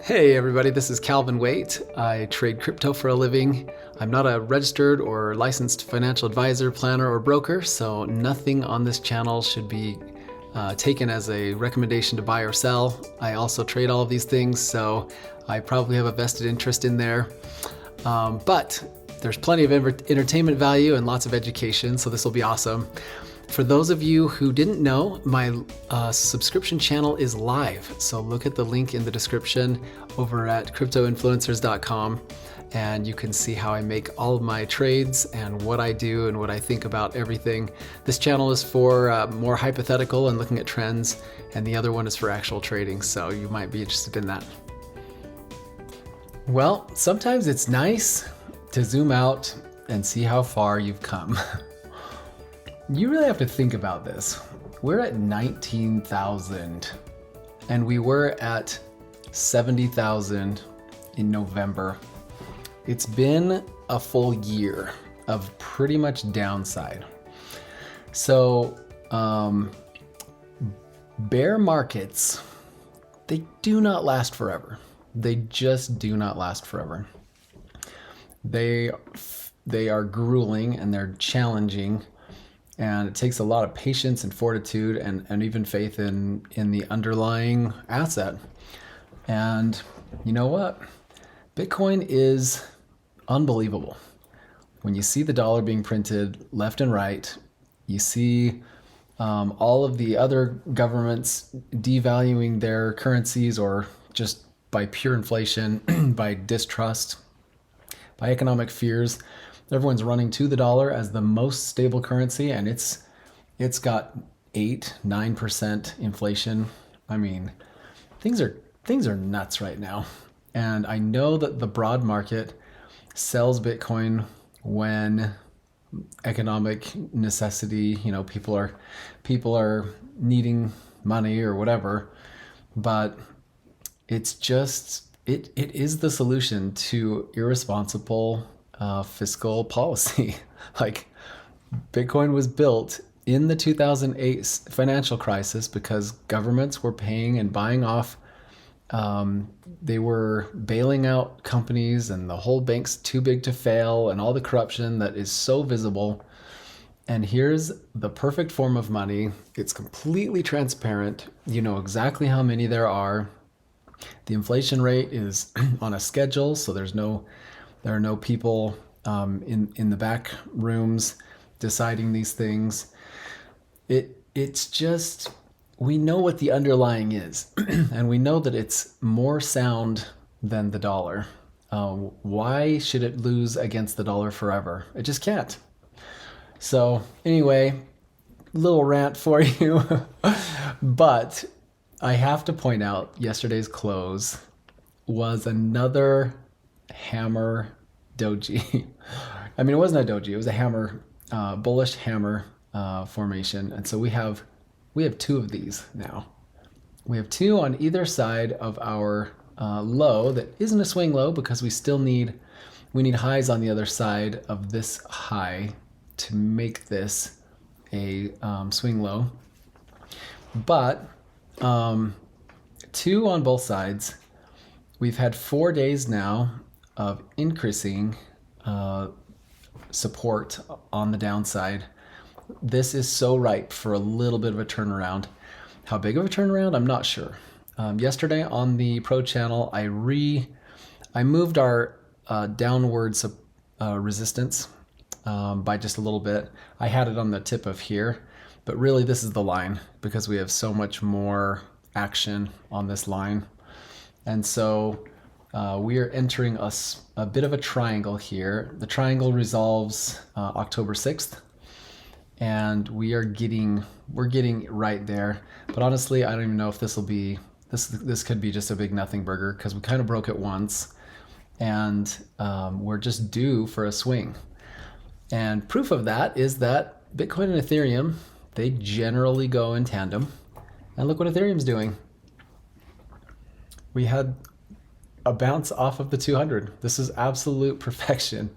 Hey everybody, this is Calvin Waite. I trade crypto for a living. I'm not a registered or licensed financial advisor, planner, or broker, so nothing on this channel should be taken as a recommendation to buy or sell. I also trade all of these things, so I probably have a vested interest in there. But there's plenty of entertainment value and lots of education, so this will be awesome. For those of you who didn't know, my subscription channel is live. So look at the link in the description over at cryptoinfluencers.com and you can see how I make all of my trades and what I do and what I think about everything. This channel is for more hypothetical and looking at trends, and the other one is for actual trading, so you might be interested in that. Well, sometimes it's nice to zoom out and see how far you've come. You really have to think about this. We're at 19,000 and we were at 70,000 in November. It's been a full year of pretty much downside. So bear markets, they do not last forever. They just do not last forever. They are grueling and they're challenging. And it takes a lot of patience and fortitude and even faith in the underlying asset. And you know what? Bitcoin is unbelievable. When you see the dollar being printed left and right, you see all of the other governments devaluing their currencies, or just by pure inflation, by distrust, by economic fears. Everyone's running to the dollar as the most stable currency, and it's got 8-9% inflation. I mean, things are nuts right now. And I know that the broad market sells Bitcoin when economic necessity, people are needing money or whatever, but it's just it is the solution to irresponsible fiscal policy. Like, Bitcoin was built in the 2008 financial crisis because governments were paying and buying off. They were bailing out companies, and the whole bank's too big to fail, and all the corruption that is so visible. And here's the perfect form of money. It's completely transparent. You know exactly how many there are. The inflation rate is on a schedule, so there are no people in the back rooms deciding these things. It's just, we know what the underlying is, and we know that it's more sound than the dollar. Why should it lose against the dollar forever? It just can't. So anyway, little rant for you. But I have to point out, yesterday's close was another hammer doji. I mean, it wasn't a doji, it was a hammer, bullish hammer formation. And so we have two of these now. We have two on either side of our low that isn't a swing low, because we need highs on the other side of this high to make this a swing low. But two on both sides. We've had 4 days now of increasing support on the downside. This is so ripe for a little bit of a turnaround. How big of a turnaround? I'm not sure. Yesterday on the Pro channel, I moved our downward resistance by just a little bit. I had it on the tip of here, but really this is the line, because we have so much more action on this line. And so we are entering a bit of a triangle here. The triangle resolves October 6th, and we're getting right there. But honestly, I don't even know if this could be just a big nothing burger, because we kind of broke it once, and we're just due for a swing. And proof of that is that Bitcoin and Ethereum, they generally go in tandem. And look what Ethereum's doing. We had a bounce off of the 200. This is absolute perfection.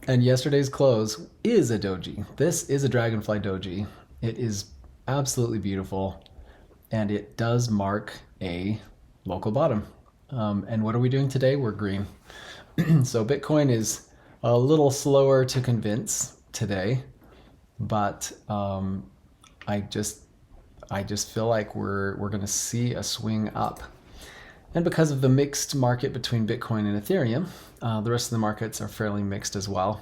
And yesterday's close is a doji. This is a dragonfly doji. It is absolutely beautiful, and it does mark a local bottom. And what are we doing today? We're green. So Bitcoin is a little slower to convince today, but I just feel like we're going to see a swing up. And because of the mixed market between Bitcoin and Ethereum, the rest of the markets are fairly mixed as well.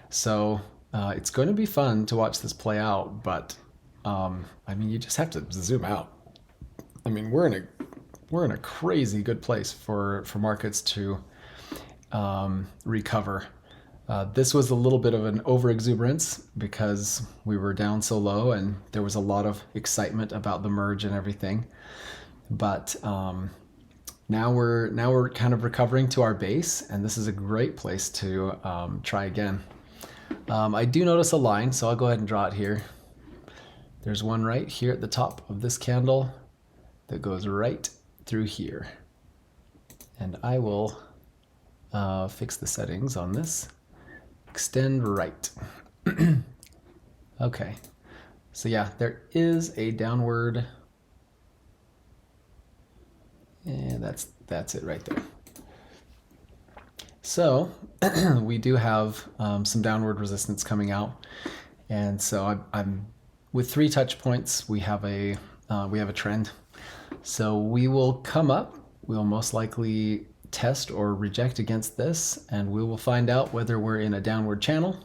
So it's going to be fun to watch this play out, but I mean, you just have to zoom out. I mean, we're in a crazy good place for markets to recover. This was a little bit of an overexuberance because we were down so low and there was a lot of excitement about the merge and everything. But now we're kind of recovering to our base, and this is a great place to try again. I do notice a line, so I'll go ahead and draw it here. There's one right here at the top of this candle that goes right through here. And I will fix the settings on this. Extend right. Okay. So yeah, there is a downward, and that's it right there. So we do have some downward resistance coming out, and so I'm with 3 touch points. We have a trend. So we will come up. We'll most likely test or reject against this, and we will find out whether we're in a downward channel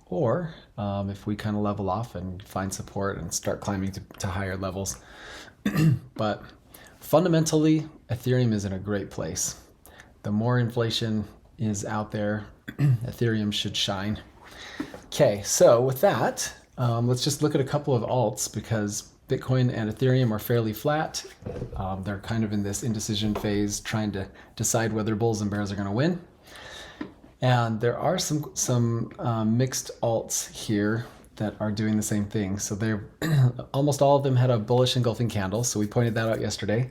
or if we kind of level off and find support and start climbing to higher levels. But fundamentally, Ethereum is in a great place. The more inflation is out there, Ethereum should shine. Okay, so with that, let's just look at a couple of alts because Bitcoin and Ethereum are fairly flat. They're kind of in this indecision phase, trying to decide whether bulls and bears are going to win. And there are some mixed alts here that are doing the same thing. So they're almost all of them had a bullish engulfing candle. So we pointed that out yesterday.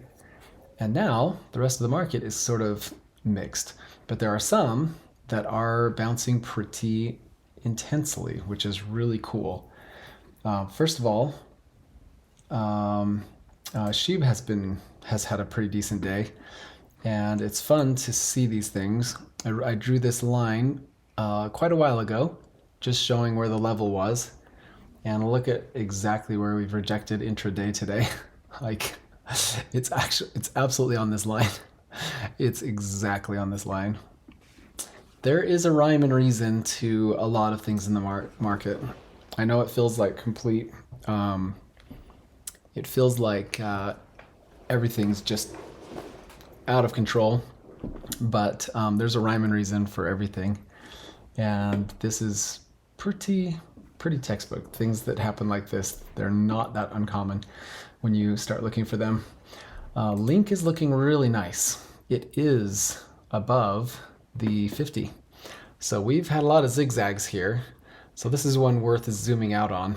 And now the rest of the market is sort of mixed, but there are some that are bouncing pretty intensely, which is really cool. First of all, Sheeb has had a pretty decent day, and it's fun to see these things. I drew this line quite a while ago, just showing where the level was, and look at exactly where we've rejected intraday today. Like, it's absolutely on this line. It's exactly on this line. There is a rhyme and reason to a lot of things in the market. I know it feels like complete. It feels like everything's just out of control, but there's a rhyme and reason for everything, and this is pretty textbook. Things that happen like this, they're not that uncommon when you start looking for them. Link is looking really nice. It is above the 50. So we've had a lot of zigzags here. So this is one worth zooming out on.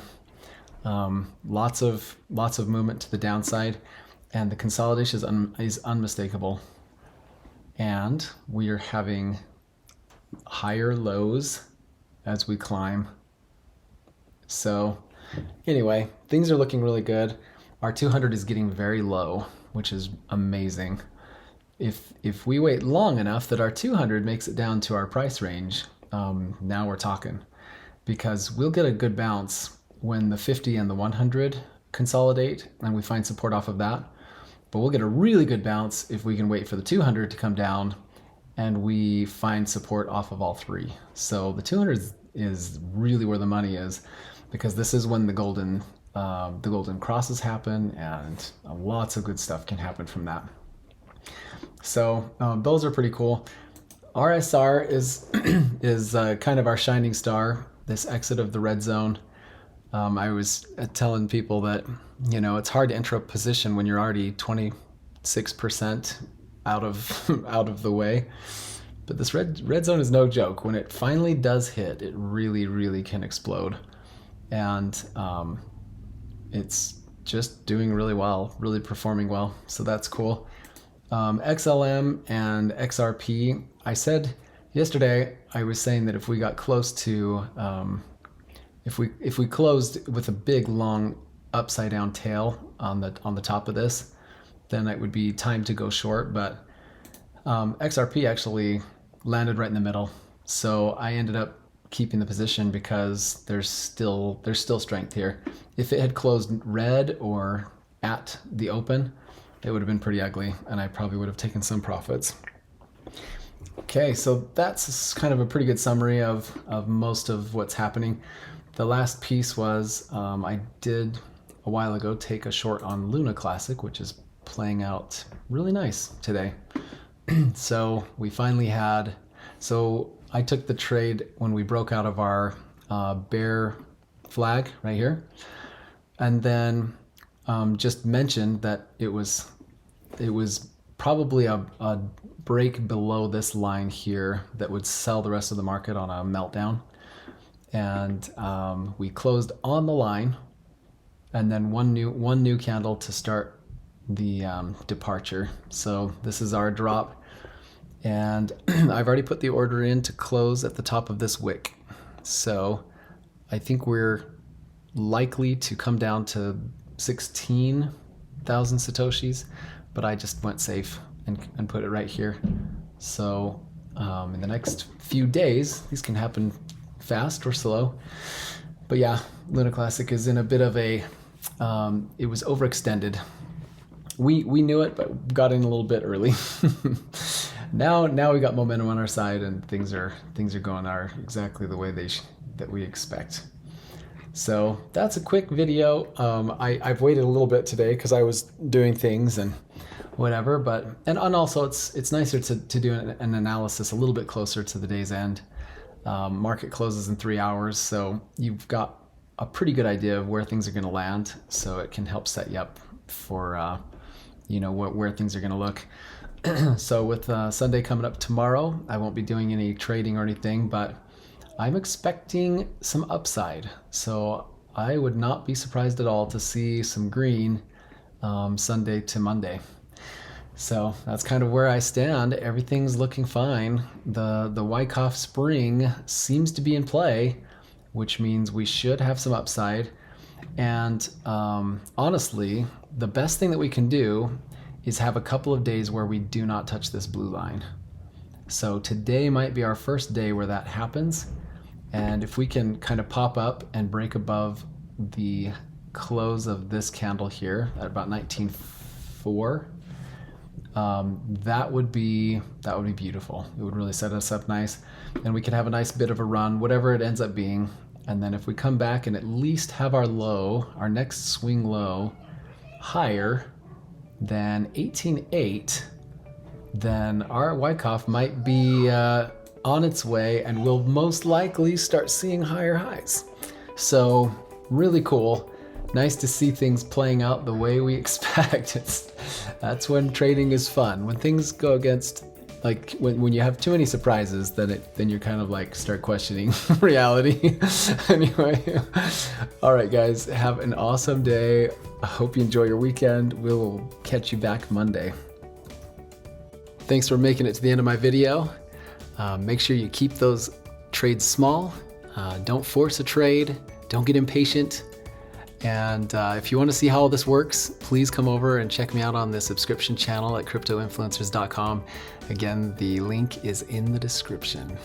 Lots of movement to the downside, and the consolidation is unmistakable. And we are having higher lows as we climb. So anyway, things are looking really good. Our 200 is getting very low, which is amazing. If we wait long enough that our 200 makes it down to our price range, now we're talking, because we'll get a good bounce when the 50 and the 100 consolidate and we find support off of that. But we'll get a really good bounce if we can wait for the 200 to come down and we find support off of all three. So the 200 is really where the money is, because this is when the golden crosses happen, and lots of good stuff can happen from that. So those are pretty cool. RSR is kind of our shining star, this exit of the red zone. I was telling people that, it's hard to enter a position when you're already 26% out of the way. But this red zone is no joke. When it finally does hit, it really, really can explode. And it's just doing really well, really performing well. So that's cool. XLM and XRP, I said yesterday, I was saying that if we got close to, if we closed with a big long upside down tail on the top of this, then it would be time to go short. But XRP actually landed right in the middle. So I ended up keeping the position because there's still strength here. If it had closed red or at the open, it would have been pretty ugly, and I probably would have taken some profits. Okay, so that's kind of a pretty good summary of most of what's happening. The last piece was I did a while ago take a short on Luna Classic, which is playing out really nice today. So we finally had, so I took the trade when we broke out of our bear flag right here, and then just mentioned that it was probably a break below this line here that would sell the rest of the market on a meltdown. And we closed on the line, and then one new candle to start the departure. So this is our drop, and I've already put the order in to close at the top of this wick. So I think we're likely to come down to 16,000 Satoshis, but I just went safe and put it right here. So in the next few days, these can happen fast or slow. But yeah, Luna Classic is in a bit of a, it was overextended. We knew it, but got in a little bit early. Now we got momentum on our side, and things are going exactly the way that we expect. So that's a quick video. I've waited a little bit today because I was doing things and whatever, but and also it's nicer to do an analysis a little bit closer to the day's end. Market closes in 3 hours, so you've got a pretty good idea of where things are going to land, so it can help set you up for where things are going to look. So with Sunday coming up tomorrow, I won't be doing any trading or anything, but I'm expecting some upside. So I would not be surprised at all to see some green Sunday to Monday. So that's kind of where I stand. Everything's looking fine. The Wyckoff spring seems to be in play, which means we should have some upside. And honestly, the best thing that we can do is have a couple of days where we do not touch this blue line. So today might be our first day where that happens. And if we can kind of pop up and break above the close of this candle here at about 19.4, that would be beautiful. It would really set us up nice, and we could have a nice bit of a run, whatever it ends up being. And then if we come back and at least have our low, our next swing low, higher than 18.8, then our Wyckoff might be on its way, and we'll most likely start seeing higher highs. So really cool. Nice to see things playing out the way we expect. That's when trading is fun. When things go against, like when you have too many surprises, then you're kind of like start questioning reality. Anyway, all right guys, have an awesome day. I hope you enjoy your weekend. We'll catch you back Monday. Thanks for making it to the end of my video. Make sure you keep those trades small. Don't force a trade. Don't get impatient. And if you want to see how all this works, please come over and check me out on the subscription channel at cryptoinfluencers.com. Again, the link is in the description.